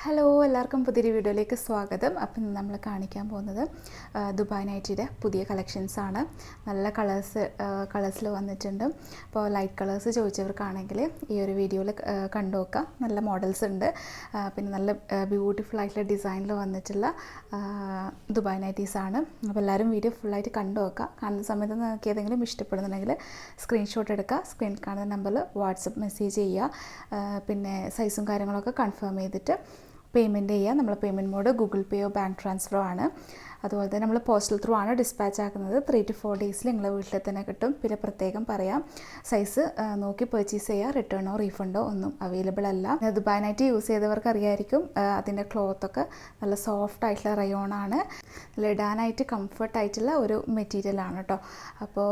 Hello എല്ലാവർക്കും പുതിയൊരു വീഡിയോയിലേക്ക് സ്വാഗതം. അപ്പം നമ്മൾ കാണിക്കാൻ പോകുന്നത് ദുബായ് നൈറ്റിയുടെ പുതിയ കളക്ഷൻസാണ്. നല്ല കളേഴ്സിൽ വന്നിട്ടുണ്ട്. അപ്പോൾ ലൈറ്റ് കളേഴ്സ് ചോദിച്ചവർക്കാണെങ്കിൽ ഈ ഒരു വീഡിയോയിൽ കണ്ടു നോക്കാം. നല്ല മോഡൽസ് ഉണ്ട്. പിന്നെ നല്ല ബ്യൂട്ടിഫുൾ ആയിട്ടുള്ള ഡിസൈനിൽ വന്നിട്ടുള്ള ദുബായ് നൈറ്റീസാണ്. അപ്പോൾ എല്ലാവരും വീഡിയോ ഫുള്ളായിട്ട് കണ്ടു നോക്കുക. കാണുന്ന സമയത്ത് നിങ്ങൾക്ക് ഏതെങ്കിലും ഇഷ്ടപ്പെടുന്നുണ്ടെങ്കിൽ സ്ക്രീൻഷോട്ട് എടുക്കുക. സ്ക്രീനിൽ കാണുന്ന നമ്പറിൽ വാട്സപ്പ് മെസ്സേജ് ചെയ്യുക. പിന്നെ സൈസും കാര്യങ്ങളൊക്കെ കൺഫേം ചെയ്തിട്ട് പേയ്മെൻറ്റ് ചെയ്യുക. നമ്മൾ പേയ്മെൻറ്റ് മോഡ് ഗൂഗിൾ പേയോ ബാങ്ക് ട്രാൻസ്ഫറോ ആണ്. അതുപോലെ തന്നെ നമ്മൾ പോസ്റ്റൽ ത്രൂ ആണ് ഡിസ്പാച്ച് ആക്കുന്നത്. 3 to 4 ഡേയ്സിൽ നിങ്ങളുടെ വീട്ടിൽ തന്നെ കിട്ടും. പിന്നെ പ്രത്യേകം പറയാം, സൈസ് നോക്കി പർച്ചേസ് ചെയ്യുക. റിട്ടേണോ റീഫണ്ടോ ഒന്നും അവൈലബിൾ അല്ല. ദുബായ് നൈറ്റി യൂസ് ചെയ്തവർക്ക് അറിയായിരിക്കും, അതിൻ്റെ ക്ലോത്തൊക്കെ നല്ല സോഫ്റ്റ് ആയിട്ടുള്ള റയോണാണ്. നല്ല ഇടാനായിട്ട് കംഫർട്ടായിട്ടുള്ള ഒരു മെറ്റീരിയലാണ് കേട്ടോ. അപ്പോൾ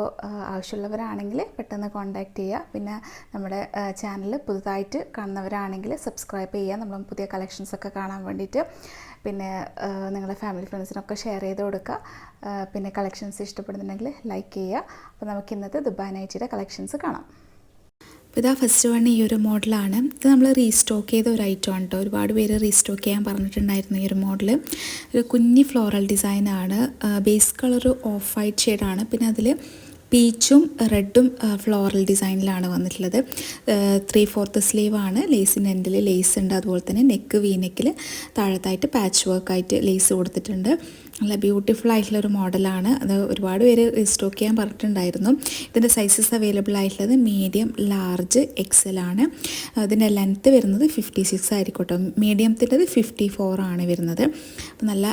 ആവശ്യമുള്ളവരാണെങ്കിൽ പെട്ടെന്ന് കോൺടാക്റ്റ് ചെയ്യുക. പിന്നെ നമ്മുടെ ചാനൽ പുതുതായിട്ട് കാണുന്നവരാണെങ്കിൽ സബ്സ്ക്രൈബ് ചെയ്യുക, നമ്മൾ പുതിയ കളക്ഷൻസൊക്കെ കാണാൻ വേണ്ടിയിട്ട്. പിന്നെ നിങ്ങളുടെ ഫാമിലി ഫ്രണ്ട്സിനൊക്കെ ഷെയർ ചെയ്ത് കൊടുക്കുക. പിന്നെ കളക്ഷൻസ് ഇഷ്ടപ്പെടുന്നുണ്ടെങ്കിൽ ലൈക്ക് ചെയ്യുക. അപ്പോൾ നമുക്ക് ഇന്നത്തെ ദുബായ് നൈറ്റിയുടെ കളക്ഷൻസ് കാണാം. അപ്പോൾ ഇതാ ഫസ്റ്റ് വൺ ഈ ഒരു മോഡലാണ്. ഇത് നമ്മൾ റീസ്റ്റോക്ക് ചെയ്ത ഒരു ഐറ്റം ആണ് കേട്ടോ. ഒരുപാട് പേര് റീസ്റ്റോക്ക് ചെയ്യാൻ പറഞ്ഞിട്ടുണ്ടായിരുന്നു ഈ ഒരു മോഡൽ. ഒരു കുഞ്ഞി ഫ്ലോറൽ ഡിസൈനാണ്. ബേസ് കളർ ഓഫ് വൈറ്റ് ഷെയ്ഡാണ്. പിന്നെ അതിൽ പീച്ചും റെഡും ഫ്ലോറൽ ഡിസൈനിലാണ് വന്നിട്ടുള്ളത്. 3/4 സ്ലീവാണ്. ലേസിൻ്റെ എൻഡിൽ ലേസ് ഉണ്ട്. അതുപോലെ തന്നെ നെക്ക് നെക്കിൽ താഴത്തായിട്ട് പാച്ച് വർക്കായിട്ട് ലേസ് കൊടുത്തിട്ടുണ്ട്. നല്ല ബ്യൂട്ടിഫുൾ ആയിട്ടുള്ളൊരു മോഡലാണ്. അത് ഒരുപാട് പേര് സ്റ്റോക്ക് ചെയ്യാൻ പറഞ്ഞിട്ടുണ്ടായിരുന്നു. ഇതിൻ്റെ സൈസസ് അവൈലബിൾ ആയിട്ടുള്ളത് മീഡിയം, ലാർജ്, എക്സൽ ആണ്. ഇതിൻ്റെ ലെങ്ത്ത് വരുന്നത് 56 ആയിരിക്കും കേട്ടോ. മീഡിയത്തിൻ്റെത് 54 ആണ് വരുന്നത്. അപ്പോൾ നല്ല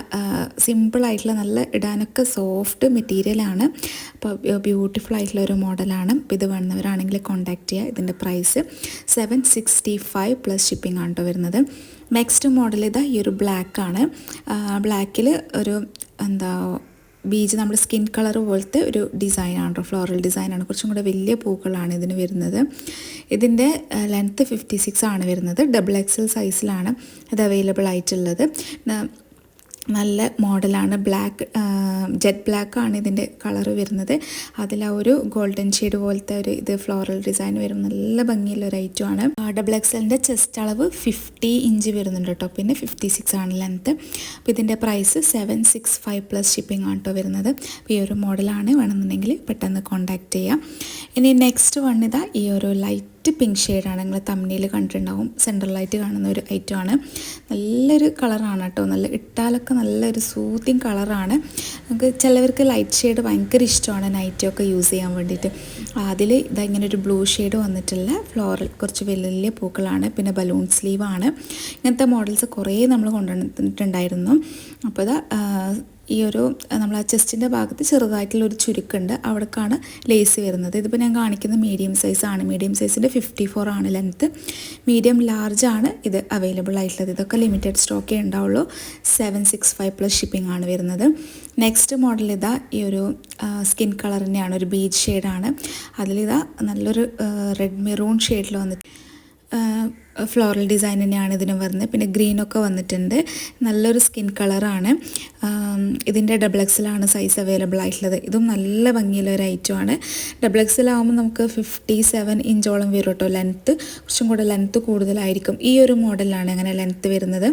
സിമ്പിളായിട്ടുള്ള, നല്ല ഇടാനൊക്കെ സോഫ്റ്റ് മെറ്റീരിയലാണ്. അപ്പോൾ ബ്യൂട്ടിഫുൾ ആയിട്ടുള്ള ഒരു മോഡലാണ്. അപ്പോൾ ഇത് വേണമെന്നവരാണെങ്കിൽ കോൺടാക്റ്റ് ചെയ്യുക. ഇതിൻ്റെ പ്രൈസ് 765 പ്ലസ് ഷിപ്പിംഗ് ആണ് കേട്ടോ വരുന്നത്. നെക്സ്റ്റ് മോഡൽ ഇതാ ഈ ഒരു ബ്ലാക്കാണ്. ബ്ലാക്കിൽ ഒരു ബീജ് നമ്മുടെ സ്കിൻ കളർ പോലത്തെ ഒരു ഡിസൈനാണ് കേട്ടോ. ഫ്ലോറൽ ഡിസൈനാണ്. കുറച്ചും കൂടെ വലിയ പൂക്കളാണ് ഇതിന് വരുന്നത്. ഇതിൻ്റെ ലെങ്ത്ത് 56 ആണ് വരുന്നത്. XXL സൈസിലാണ് ഇത് അവൈലബിൾ ആയിട്ടുള്ളത്. നല്ല മോഡലാണ്. ബ്ലാക്ക്, ജെറ്റ് ബ്ലാക്കാണ് ഇതിൻ്റെ കളറ് വരുന്നത്. അതിൽ ആ ഒരു ഗോൾഡൻ ഷെയ്ഡ് പോലത്തെ ഒരു ഇത് ഫ്ലോറൽ ഡിസൈൻ വരും. നല്ല ഭംഗിയുള്ള ഒരു ഐറ്റമാണ്. XXLൻ്റെ ചെസ്റ്റ് അളവ് 50 ഇഞ്ച് വരുന്നുണ്ട് കേട്ടോ. പിന്നെ 56 ആണ് ലെങ്ത്ത്. അപ്പോൾ ഇതിൻ്റെ പ്രൈസ് 765 പ്ലസ് ഷിപ്പിംഗ് ആണ് കേട്ടോ വരുന്നത്. അപ്പോൾ ഈ ഒരു മോഡലാണ്. വേണമെന്നുണ്ടെങ്കിൽ പെട്ടെന്ന് കോൺടാക്റ്റ് ചെയ്യാം. ഇനി നെക്സ്റ്റ് വൺ ഇതാ ഈ ഒരു ലൈറ്റ് പിങ്ക് ഷെയ്ഡാണ്. നിങ്ങൾ തമ്മിൽ കണ്ടിട്ടുണ്ടാവും. സെൻട്രലായിട്ട് കാണുന്ന ഒരു ഐറ്റമാണ്. നല്ലൊരു കളറാണ് കേട്ടോ. നല്ല ഇട്ടാലൊക്കെ നല്ലൊരു സൂത്തിങ് കളറാണ്. നമുക്ക് ചിലവർക്ക് ലൈറ്റ് ഷെയ്ഡ് ഭയങ്കര ഇഷ്ടമാണ് നൈറ്റിയൊക്കെ യൂസ് ചെയ്യാൻ വേണ്ടിയിട്ട്. അതിൽ ഇതാ ഇങ്ങനെ ഒരു ബ്ലൂ ഷെയ്ഡ് വന്നിട്ടുള്ള ഫ്ലോറൽ കുറച്ച് വലിയ പൂക്കളാണ്. പിന്നെ ബലൂൺ സ്ലീവാണ്. ഇങ്ങനത്തെ മോഡൽസ് കുറേ നമ്മൾ കൊണ്ടുവന്നിട്ടുണ്ടായിരുന്നു. അപ്പോൾ ഇതാ ഈ ഒരു നമ്മൾ ആ ചെസ്റ്റിൻ്റെ ഭാഗത്ത് ചെറുതായിട്ടുള്ളൊരു ചുരുക്കുണ്ട്. അവിടേക്കാണ് ലേസ് വരുന്നത്. ഇതിപ്പോൾ ഞാൻ കാണിക്കുന്നത് മീഡിയം സൈസാണ്. മീഡിയം സൈസിൻ്റെ 54 ആണ് ലെങ്ത്ത്. മീഡിയം ലാർജ് ആണ് ഇത് അവൈലബിൾ ആയിട്ടുള്ളത്. ഇതൊക്കെ ലിമിറ്റഡ് സ്റ്റോക്കേ ഉണ്ടാവുള്ളൂ. 765 പ്ലസ് ഷിപ്പിംഗ് ആണ് വരുന്നത്. നെക്സ്റ്റ് മോഡൽ ഇതാ ഈ ഒരു സ്കിൻ കളർ തന്നെയാണ്. ഒരു ബീച്ച് ഷെയ്ഡാണ്. അതിലിതാ നല്ലൊരു റെഡ് മെറൂൺ ഷെയ്ഡിൽ വന്നിട്ട് ഫ്ലോറൽ ഡിസൈൻ തന്നെയാണ് ഇതിന് വരുന്നത്. പിന്നെ ഗ്രീനൊക്കെ വന്നിട്ടുണ്ട്. നല്ലൊരു സ്കിൻ കളറാണ്. ഇതിൻ്റെ XXL ആണ് സൈസ് അവൈലബിൾ ആയിട്ടുള്ളത്. ഇതും നല്ല ഭംഗിയുള്ള ഒരു ഐറ്റമാണ്. XXL ആകുമ്പോൾ നമുക്ക് 57 ഇഞ്ചോളം വരും കേട്ടോ ലെങ്ത്ത്. കുറച്ചും കൂടെ ലെങ്ത്ത് കൂടുതലായിരിക്കും. ഈ ഒരു മോഡലാണ് അങ്ങനെ ലെങ്ത്ത് വരുന്നത്.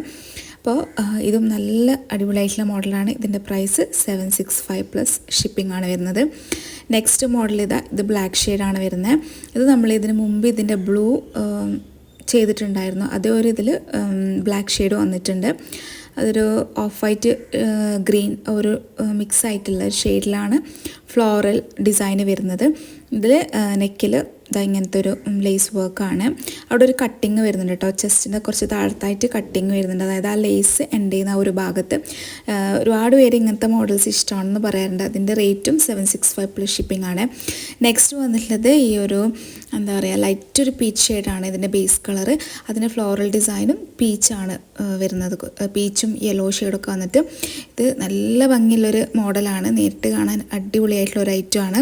അപ്പോൾ ഇതും നല്ല അടിപൊളിയായിട്ടുള്ള മോഡലാണ്. ഇതിൻ്റെ പ്രൈസ് 765 പ്ലസ് ഷിപ്പിംഗ് ആണ് വരുന്നത്. നെക്സ്റ്റ് മോഡൽ ഇത് ബ്ലാക്ക് ഷെയ്ഡാണ് വരുന്നത്. ഇത് നമ്മൾ ഇതിന് മുമ്പ് ഇതിൻ്റെ ബ്ലൂ ചെയ്തിട്ടുണ്ടായിരുന്നു. അതേ ഒരു ഇതിൽ ബ്ലാക്ക് ഷെയ്ഡ് വന്നിട്ടുണ്ട്. അതൊരു ഓഫ് വൈറ്റ് ഗ്രീൻ ഒരു മിക്സ് ആയിട്ടുള്ള ഷെയ്ഡിലാണ് ഫ്ലോറൽ ഡിസൈൻ വരുന്നത്. ഇതിൽ നെക്കിൽ ഇങ്ങനത്തെ ഒരു ലേസ് വർക്കാണ്. അവിടെ ഒരു കട്ടിങ് വരുന്നുണ്ട് കേട്ടോ. ചെസ്റ്റിൻ്റെ കുറച്ച് താഴത്തായിട്ട് കട്ടിങ് വരുന്നുണ്ട്. അതായത് ആ ലേസ് എൻഡ് ചെയ്യുന്ന ആ ഒരു ഭാഗത്ത്. ഒരുപാട് പേര് ഇങ്ങനത്തെ മോഡൽസ് ഇഷ്ടമാണെന്ന് പറയാറുണ്ട്. അതിൻ്റെ റേറ്റും 765 പ്ലസ് ഷിപ്പിംഗ് ആണ്. നെക്സ്റ്റ് വന്നിട്ടുള്ളത് ഈ ഒരു ലൈറ്റ് ഒരു പീച്ച് ഷെയ്ഡാണ് ഇതിൻ്റെ ബേസ് കളറ്. അതിൻ്റെ ഫ്ലോറൽ ഡിസൈനും പീച്ചാണ് വരുന്നത്. പീച്ചും യെല്ലോ ഷെയ്ഡൊക്കെ വന്നിട്ട് ഇത് നല്ല ഭംഗിയുള്ളൊരു മോഡലാണ്. നേരിട്ട് കാണാൻ അടിപൊളിയായിട്ടുള്ള ഒരു ഐറ്റമാണ്.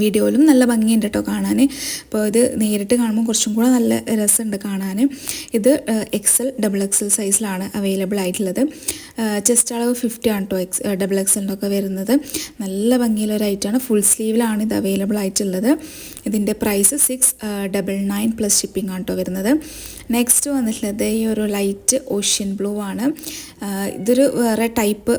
വീഡിയോയിലും നല്ല ഭംഗിയുണ്ട് കേട്ടോ കാണാൻ. അപ്പോൾ ഇത് നേരിട്ട് കാണുമ്പോൾ കുറച്ചും കൂടെ നല്ല രസമുണ്ട് കാണാൻ. ഇത് XXL സൈസിലാണ് അവൈലബിൾ ആയിട്ടുള്ളത്. ചെസ്റ്റ് അളവ് 50 ആണ് കേട്ടോ XXLൻ്റെ ഒക്കെ വരുന്നത്. നല്ല ഭംഗിയുള്ളൊരു ഐറ്റമാണ്. ഫുൾ സ്ലീവിലാണ് ഇത് അവൈലബിൾ ആയിട്ടുള്ളത്. ഇതിൻ്റെ പ്രൈസ് 699 പ്ലസ് ഷിപ്പിംഗ് ആണ് കേട്ടോ വരുന്നത്. നെക്സ്റ്റ് വന്നിട്ടുള്ളത് ഈ ഒരു ലൈറ്റ് ഓഷ്യൻ ബ്ലൂ ആണ്. ഇതൊരു വേറെ ടൈപ്പ്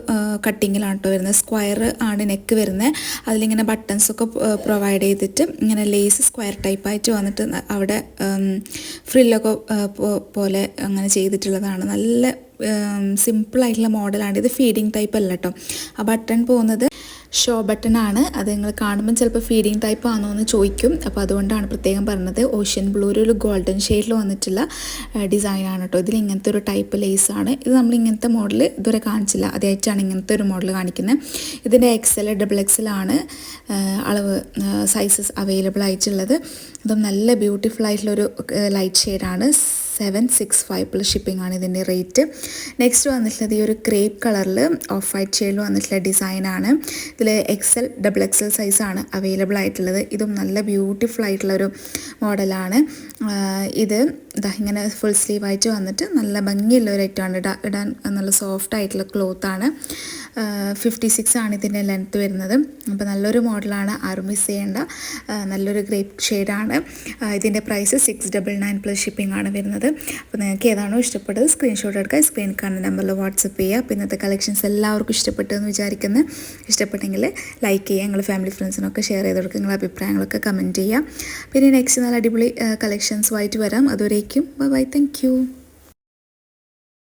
കട്ടിങ്ങിലാണ് കേട്ടോ വരുന്നത്. സ്ക്വയർ ആണ് നെക്ക് വരുന്നത്. അതിലിങ്ങനെ ബട്ടൺസൊക്കെ പ്രൊവൈഡ് ചെയ്തിട്ട് ഇങ്ങനെ ലേസ് സ്ക്വയർ ടൈപ്പായിട്ട് വന്നിട്ട് അവിടെ ഫ്രില്ലൊക്കെ പോലെ അങ്ങനെ ചെയ്തിട്ടുള്ളതാണ്. നല്ല സിമ്പിളായിട്ടുള്ള മോഡലാണ്. ഇത് ഫീഡിങ് ടൈപ്പ് അല്ല കേട്ടോ. ആ ബട്ടൺ പോകുന്നത് ഷോ ബട്ടൺ ആണ്. അത് നിങ്ങൾ കാണുമ്പോൾ ചിലപ്പോൾ ഫീഡിങ് ടൈപ്പ് ആണോ എന്ന് ചോദിക്കും. അപ്പോൾ അതുകൊണ്ടാണ് പ്രത്യേകം പറഞ്ഞത്. ഓഷ്യൻ ബ്ലൂ ഒരു ഗോൾഡൻ ഷെയ്ഡിൽ വന്നിട്ടുള്ള ഡിസൈനാണ് കേട്ടോ. ഇതിൽ ഇങ്ങനത്തെ ഒരു ടൈപ്പ് ലേസാണ്. ഇത് നമ്മൾ ഇങ്ങനത്തെ മോഡൽ ഇതുവരെ കാണിച്ചില്ല. ആദ്യമായിട്ടാണ് ഇങ്ങനത്തെ ഒരു മോഡൽ കാണിക്കുന്നത്. ഇതിൻ്റെ XL XXL ആണ് അളവ് സൈസസ് അവൈലബിൾ ആയിട്ടുള്ളത്. അതും നല്ല ബ്യൂട്ടിഫുൾ ആയിട്ടുള്ളൊരു ലൈറ്റ് ഷെയ്ഡാണ്. 765 പ്ലസ് ഷിപ്പിംഗ് ആണ് ഇതിൻ്റെ റേറ്റ്. നെക്സ്റ്റ് വന്നിട്ടുള്ളത് ഈ ഒരു ക്രേപ്പ് കളറിൽ ഓഫ് വൈറ്റ് ഷെയ്ഡിൽ വന്നിട്ടുള്ള ഡിസൈനാണ്. ഇതിൽ XL XXL സൈസാണ് അവൈലബിൾ ആയിട്ടുള്ളത്. ഇതും നല്ല ബ്യൂട്ടിഫുൾ ആയിട്ടുള്ളൊരു മോഡലാണ്. ഇത് ഇങ്ങനെ ഫുൾ സ്ലീവായിട്ട് വന്നിട്ട് നല്ല ഭംഗിയുള്ള ഒരു ഐറ്റമാണ്. ഇടാൻ നല്ല സോഫ്റ്റ് ആയിട്ടുള്ള ക്ലോത്താണ്. 56 ആണ് ഇതിൻ്റെ ലെങ്ത്ത് വരുന്നത്. അപ്പോൾ നല്ലൊരു മോഡലാണ്, ആരും മിസ് ചെയ്യേണ്ട. നല്ലൊരു ഗ്രേപ്പ് ഷെയ്ഡാണ്. ഇതിൻ്റെ പ്രൈസ് 699 പ്ലസ് ഷിപ്പിംഗ് ആണ് വരുന്നത്. അപ്പോൾ നിങ്ങൾക്ക് ഏതാണോ ഇഷ്ടപ്പെട്ടത് സ്ക്രീൻഷോട്ട് എടുക്കുക, സ്ക്രീനിൽ കാണുന്ന നമ്പറിൽ വാട്സപ്പ് ചെയ്യുക. അപ്പോൾ ഇന്നത്തെ കളക്ഷൻസ് എല്ലാവർക്കും ഇഷ്ടപ്പെട്ടു എന്ന് വിചാരിക്കുന്നു. ഇഷ്ടപ്പെട്ടെങ്കിൽ ലൈക്ക് ചെയ്യുക, നിങ്ങൾ ഫാമിലി ഫ്രണ്ട്സിനൊക്കെ ഷെയർ ചെയ്ത് കൊടുക്കുക, നിങ്ങളുടെ അഭിപ്രായങ്ങളൊക്കെ കമൻറ്റ് ചെയ്യുക. പിന്നെ നെക്സ്റ്റ് നല്ല അടിപൊളി കളക്ഷൻസുമായിട്ട് വരാം. അതുവരേക്കും ബൈ, താങ്ക് യു.